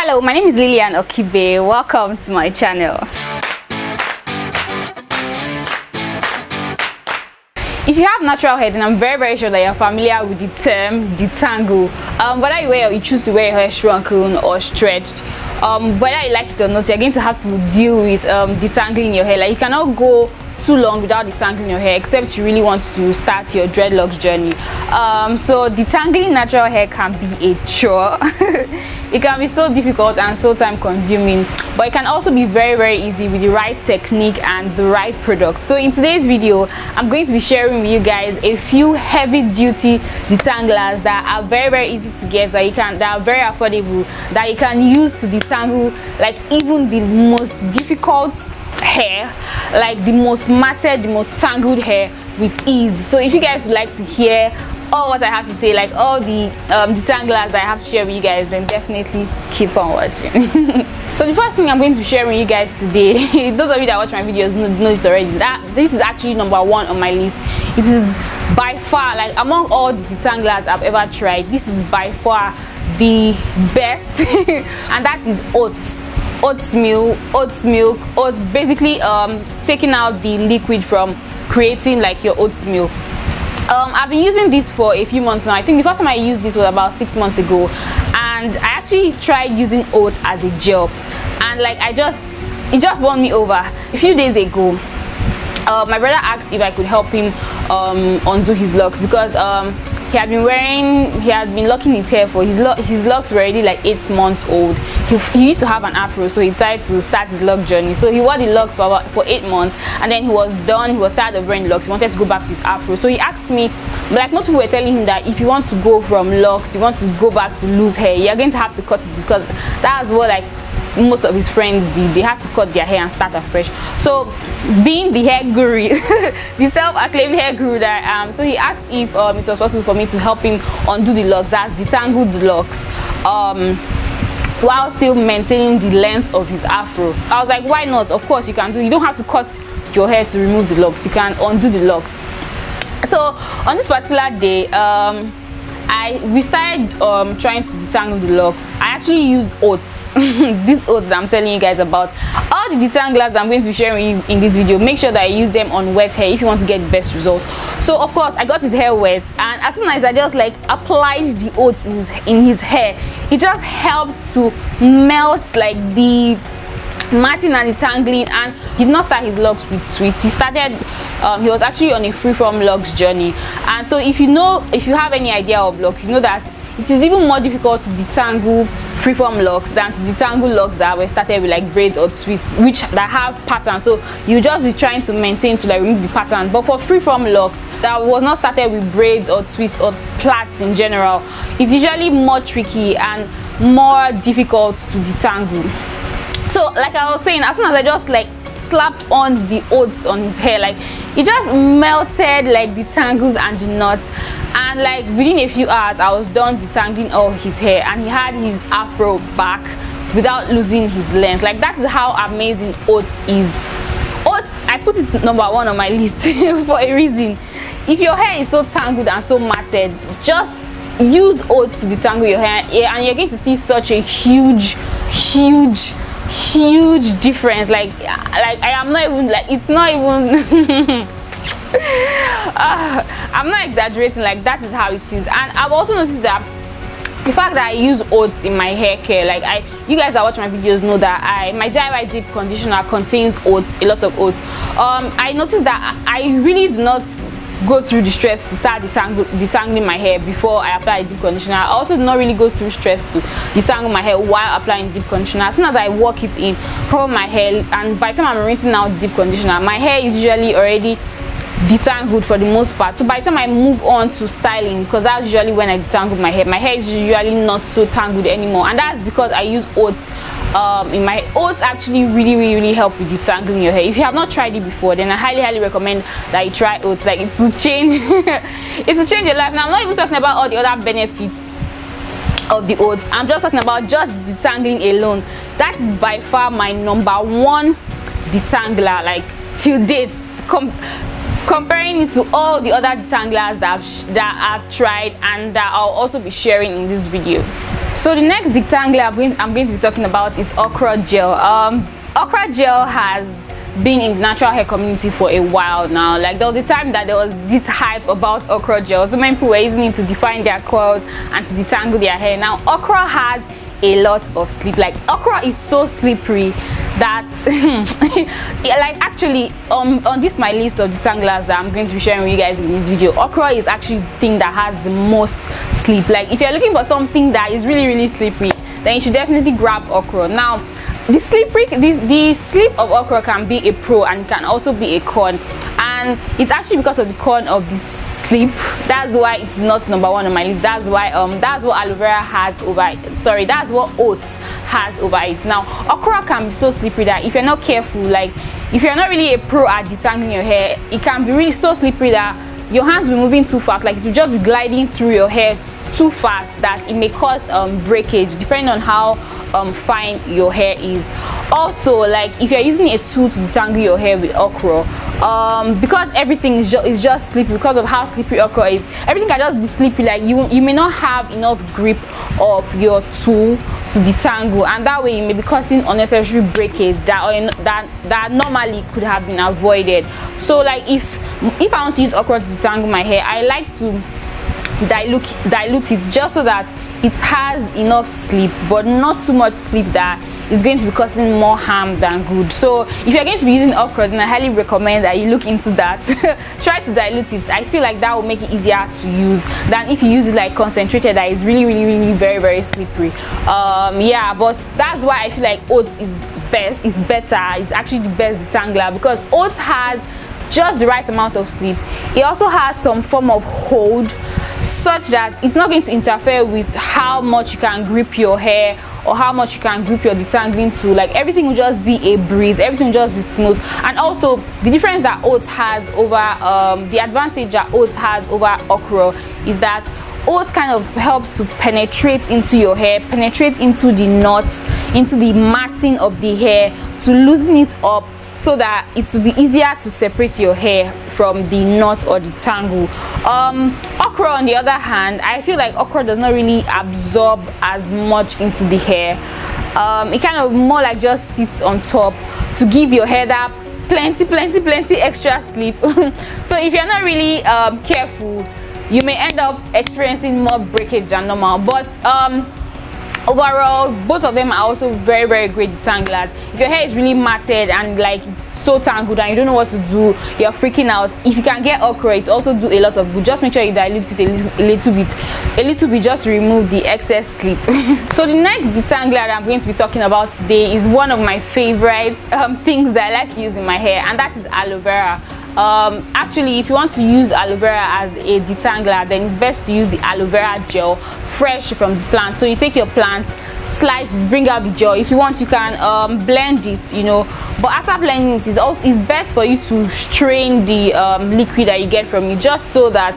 Hello, my name is Lillian Okibe. Welcome to my channel. If you have natural hair, then I'm very sure that you're familiar with the term detangle. Whether you choose to wear your hair shrunken or stretched, whether you like it or not, you're going to have to deal with detangling your hair. Like, you cannot go too long without detangling your hair, except you really want to start your dreadlocks journey. So detangling natural hair can be a chore. It can be so difficult and so time consuming, but it can also be very easy with the right technique and the right product. So in today's video, I'm going to be sharing with you guys a few heavy duty detanglers that are very easy to get, that are very affordable, that you can use to detangle like even the most difficult hair, like the most matted, the most tangled hair with ease. So if you guys would like to hear all what I have to say, like all the detanglers that I have to share with you guys, then definitely keep on watching. So the first thing I'm going to be sharing with you guys today, those of you that watch my videos know this already, that this is actually number one on my list. It is by far, like among all the detanglers I've ever tried, this is by far the best. And that is oats. Oats milk, basically taking out the liquid from creating like your oats milk. I've been using this for a few months now. I think the first time I used this was about 6 months ago, and I actually tried using oats as a gel, and like it just won me over. A few days ago, my brother asked if I could help him undo his locks, because he had been locking his hair for his locks were already like 8 months old. He used to have an afro, so he decided to start his lock journey. So he wore the locks for 8 months, and then he was done. He was tired of wearing locks. He wanted to go back to his afro. So he asked me, but like most people were telling him that if you want to go from locks, you want to go back to loose hair, you're going to have to cut it, because that's what like most of his friends did. They had to cut their hair and start afresh. So being the hair guru, the self-acclaimed hair guru that I am, so he asked if it was possible for me to help him undo the locks, that's detangle the locks, while still maintaining the length of his afro. I was like, why not? Of course you can do. You don't have to cut your hair to remove the locks. You can undo the locks. So on this particular day, we started trying to detangle the locks. I actually used oats. These oats that I'm telling you guys about. All the detanglers I'm going to be sharing with you in this video, make sure that you use them on wet hair if you want to get the best results. So of course I got his hair wet, and as soon as I just like applied the oats in his hair, it just helped to melt like the matting and the tangling, and he did not start his locks with twist. He was actually on a free-form locks journey. And so if you have any idea of locks, you know that it is even more difficult to detangle free-form locks than to detangle locks that were started with like braids or twists, that have pattern. So you just be trying to maintain to like remove the pattern. But for free-form locks that was not started with braids or twists or plaits in general, it's usually more tricky and more difficult to detangle. So like I was saying, as soon as I just like slapped on the oats on his hair, like it just melted like the tangles and the knots, and like within a few hours I was done detangling all his hair, and he had his afro back without losing his length. Like, that is how amazing oats is. Oats, I put it number one on my list for a reason. If your hair is so tangled and so matted, just use oats to detangle your hair, and you're going to see such a huge difference. Like I am not even like, it's not even I'm not exaggerating. Like, that is how it is. And I've also noticed that the fact that I use oats in my hair care, like you guys that watch my videos know that my DIY deep conditioner contains oats, a lot of oats. I noticed that I really do not go through the stress to start detangling my hair before I apply deep conditioner. I also do not really go through stress to detangle my hair while applying deep conditioner. As soon as I work it in, cover my hair, and by the time I'm rinsing out deep conditioner, my hair is usually already detangled for the most part. So by the time I move on to styling, because that's usually when I detangle my hair is usually not so tangled anymore, and that's because I use oats. In my oats actually really help with detangling your hair. If you have not tried it before, then I highly recommend that you try oats. Like, it will change it will change your life. Now I'm not even talking about all the other benefits of the oats. I'm just talking about just detangling alone. That is by far my number one detangler, like till date, comparing it to all the other detanglers that I've tried and that I'll also be sharing in this video. So the next detangler I'm going to be talking about is okra gel. Okra gel has been in the natural hair community for a while now. Like, there was a time that there was this hype about okra gel. So many people were using it to define their coils and to detangle their hair. Now okra has a lot of slip. Like, okra is so slippery that like, actually on this my list of detanglers that I'm going to be sharing with you guys in this video, okra is actually the thing that has the most slip. Like, if you're looking for something that is really slippery, then you should definitely grab okra. Now the slip of okra can be a pro and can also be a con, and it's actually because of the con of the slip that's why it's not number one on my list. That's why that's what aloe vera has over it. Sorry, that's what oats has over it. Now okra can be so slippery that if you're not careful, like if you're not really a pro at detangling your hair, it can be really so slippery that your hands will be moving too fast. Like, it will just be gliding through your hair too fast that it may cause breakage depending on how fine your hair is. Also, like, if you're using a tool to detangle your hair with okra, because everything is just slippery, because of how slippery okra is, everything can just be slippery. Like, you may not have enough grip of your tool to detangle, and that way you may be causing unnecessary breakage that normally could have been avoided. So, like, if I want to use okra to detangle my hair, I like to dilute it just so that it has enough slip, but not too much slip that is going to be causing more harm than good. So if you're going to be using okra, then I highly recommend that you look into that. Try to dilute it. I feel like that will make it easier to use than if you use it like concentrated, that is really very slippery. Yeah, but that's why I feel like oats is better. It's actually the best detangler because oats has just the right amount of slip. It also has some form of hold, such that it's not going to interfere with how much you can grip your hair or how much you can grip your detangling tool. Like, everything will just be a breeze, everything will just be smooth. And also the difference that oats has over the advantage that oats has over okra is that oats kind of helps to penetrate into your hair, penetrate into the knots, into the matting of the hair, to loosen it up so that it will be easier to separate your hair from the knot or the tangle. Okra, on the other hand, I feel like okra does not really absorb as much into the hair. It kind of more like just sits on top to give your hair that plenty extra slip. So if you're not really careful, you may end up experiencing more breakage than normal. But overall, both of them are also very great detanglers. If your hair is really matted and like it's so tangled and you don't know what to do, you're freaking out, if you can get okra, it also do a lot of good. Just make sure you dilute it a little bit just to remove the excess slip. So the next detangler that I'm going to be talking about today is one of my favorite things that I like to use in my hair, and that is aloe vera. Actually, if you want to use aloe vera as a detangler, then it's best to use the aloe vera gel fresh from the plant. So you take your plant, slice it, bring out the gel. If you want, you can blend it, you know, but after blending it, it's best for you to strain the liquid that you get from it, just so that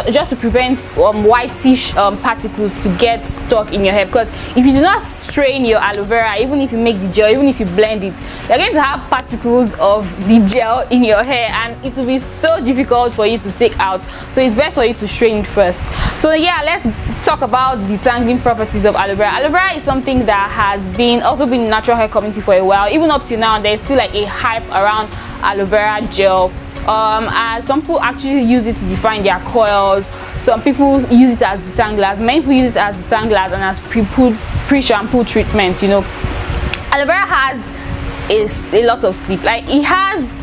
just to prevent whitish particles to get stuck in your hair. Because if you do not strain your aloe vera, even if you make the gel, even if you blend it, you're going to have particles of the gel in your hair and it will be so difficult for you to take out. So it's best for you to strain it first. So yeah, let's talk about the detangling properties of aloe vera. Aloe vera is something that has also been in the natural hair community for a while. Even up till now, there's still like a hype around aloe vera gel. As some people actually use it to define their coils, some people use it as detanglers, many people use it as detanglers and as pre-shampoo treatment. You know, aloe vera has a lot of sleep. Like, it has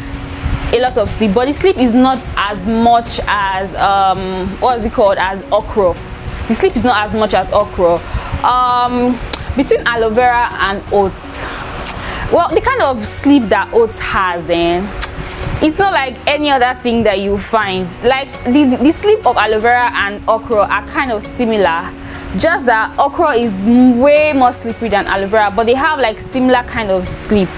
a lot of sleep, but the sleep is not as much as as okra. The sleep is not as much as okra. Between aloe vera and oats, well, the kind of sleep that oats has, it's not like any other thing that you find. Like, the sleep of aloe vera and okra are kind of similar, just that okra is way more slippery than aloe vera, but they have like similar kind of sleep.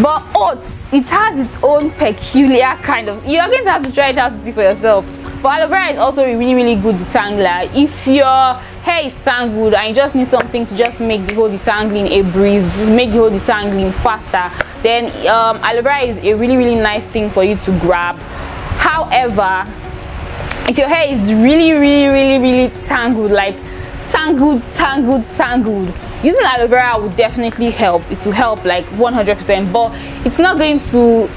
But oats, it has its own peculiar kind of, you're going to have to try it out to see for yourself. But aloe vera is also a really good detangler. If your hair is tangled and you just need something to just make the whole detangling a breeze, just make the whole detangling faster, then aloe vera is a really nice thing for you to grab. However, if your hair is really tangled, like tangled. Using aloe vera would definitely help. It will help like 100%, but it's not going to,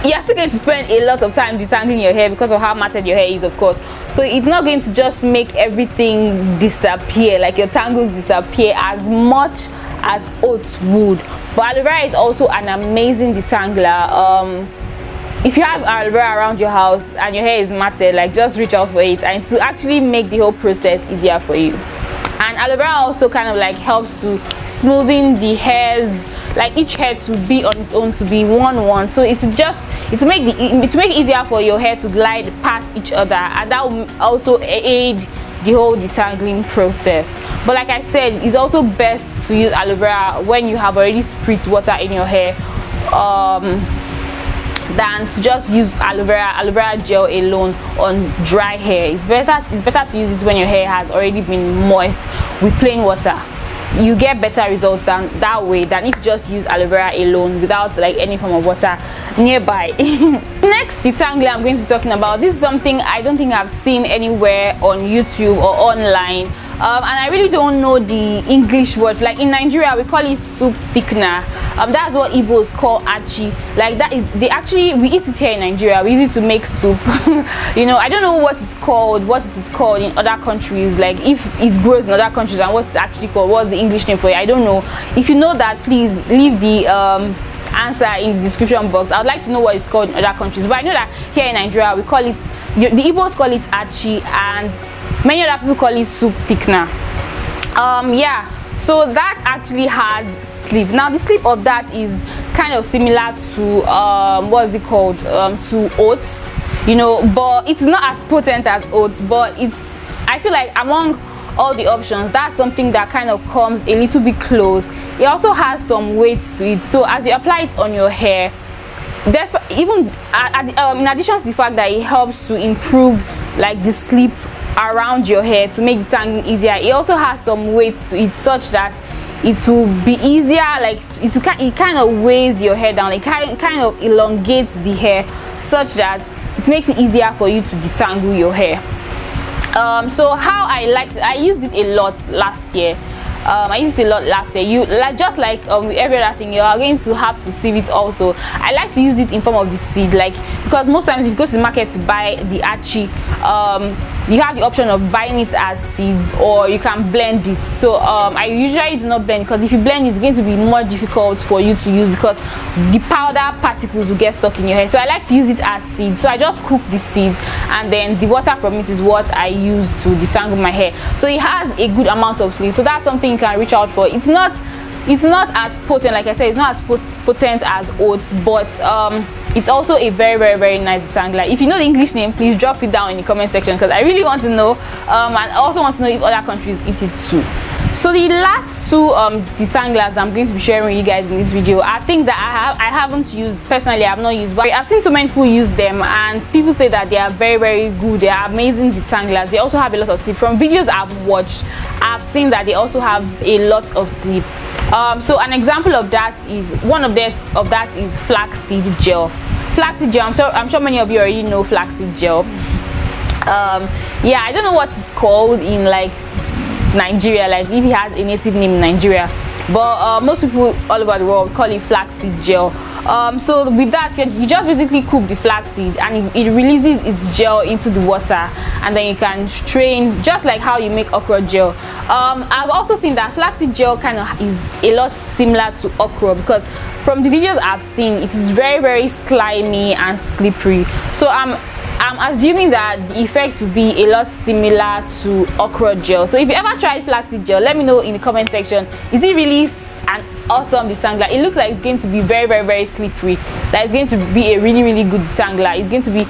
you're still going to spend a lot of time detangling your hair because of how matted your hair is, of course. So it's not going to just make everything disappear, like your tangles disappear as much as oats would. But aloe vera is also an amazing detangler. If you have aloe vera around your house and your hair is matted, like just reach out for it, and to actually make the whole process easier for you. And aloe vera also kind of like helps to smoothing the hairs, like each hair to be on its own, to be one, so it's just to make it easier for your hair to glide past each other, and that will also aid the whole detangling process. But like I said, it's also best to use aloe vera when you have already spritz water in your hair, than to just use aloe vera gel alone on dry hair. It's better to use it when your hair has already been moist with plain water. You get better results than that way than if you just use aloe vera alone without like any form of water nearby. Next detangler I'm going to be talking about, this is something I don't think I've seen anywhere on YouTube or online, and I really don't know the English word. Like in Nigeria we call it soup thickener. That's what Igbos call achi. Like that is, we eat it here in Nigeria. We use it to make soup. You know, I don't know what it is called in other countries, like if it grows in other countries and what it's actually called, what's the English name for it, I don't know. If you know that, please leave the answer in the description box. I would like to know what it's called in other countries, but I know that here in Nigeria we call it, the Igbos call it achi, and many other people call it soup thickener. Yeah, so that actually has sleep. Now the sleep of that is kind of similar to what is it called, to oats, you know, but it's not as potent as oats, but it's, I feel like among all the options, that's something that kind of comes a little bit close. It also has some weight to it, so as you apply it on your hair, even in addition to the fact that it helps to improve like the sleep around your hair to make the tangling easier, it also has some weight to it such that it will be easier, like it kind of weighs your hair down, like kind of elongates the hair such that it makes it easier for you to detangle your hair. So how I used it a lot last year. You just like with every other thing, you are going to have to sieve it also. I like to use it in form of the seed, like, because most times if you go to the market to buy the achi, you have the option of buying it as seeds, or you can blend it. So I usually do not blend, because if you blend it's going to be more difficult for you to use because the powder particles will get stuck in your hair. So I like to use it as seeds. So I just cook the seeds, and then the water from it is what I use to detangle my hair. So it has a good amount of sleep, so that's something you can reach out for. It's not as potent, like I said, it's not as potent as oats, but it's also a very nice detangler. If you know the English name, please drop it down in the comment section, because I really want to know, and I also want to know if other countries eat it too. So the last two detanglers I'm going to be sharing with you guys in this video are things that I haven't used personally. I have not used, but I've seen so many people use them, and people say that they are very good. They are amazing detanglers. They also have a lot of sleep. From videos I've watched, I've seen that they also have a lot of sleep. So an example of that is is flaxseed gel. Flaxseed gel, I'm sure many of you already know flaxseed gel. Yeah, I don't know what it's called in like Nigeria, like if it has a native name in Nigeria, but most people all over the world call it flaxseed gel. So with that, you just basically cook the flaxseed, and it releases its gel into the water, and then you can strain just like how you make okra gel. I've also seen that flaxseed gel kind of is a lot similar to okra, because from the videos I've seen, it is very slimy and slippery. So I'm assuming that the effect will be a lot similar to okra gel. So if you ever tried flaxseed gel, let me know in the comment section. Is it really an awesome detangler? It looks like it's going to be very slippery. That it's going to be a really good detangler. It's going to be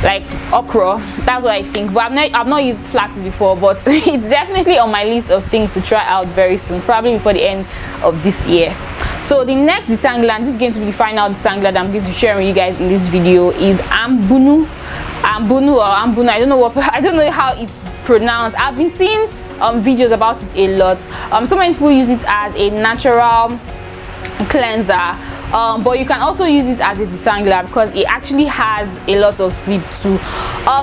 like okra. That's what I think. But I've not used flaxseed before, but it's definitely on my list of things to try out very soon, probably before the end of this year. So the next detangler, and this is going to be the final detangler that I'm going to be sharing with you guys in this video, is Ambunu or Ambunu. I don't know how it's pronounced. I've been seeing videos about it a lot. So many people use it as a natural cleanser, but you can also use it as a detangler because it actually has a lot of sleep too.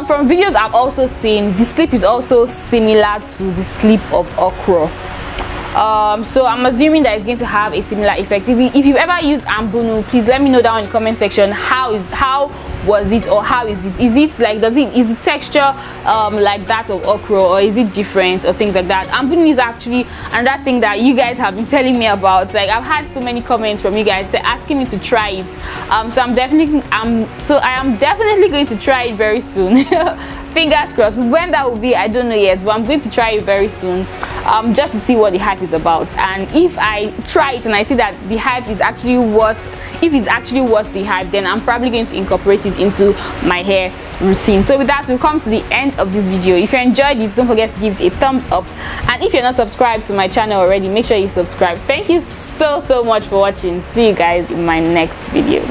From videos I've also seen, the sleep is also similar to the sleep of okra. So I'm assuming that it's going to have a similar effect. If you've ever used Ambunu, please let me know down in the comment section how was it, or how is it? Is it like, is the texture like that of okra, or is it different, or things like that? Ambunu is actually another thing that you guys have been telling me about. Like, I've had so many comments from you guys asking me to try it. So I am definitely going to try it very soon. Fingers crossed. When that will be, I don't know yet, but I'm going to try it very soon, just to see what the hype is about. And if I try it and I see that the hype is actually worth, if it's actually worth the hype, then I'm probably going to incorporate it into my hair routine. So with that, we've come to the end of this video. If you enjoyed this, don't forget to give it a thumbs up, and if you're not subscribed to my channel already, make sure you subscribe. Thank you so much for watching. See you guys in my next video.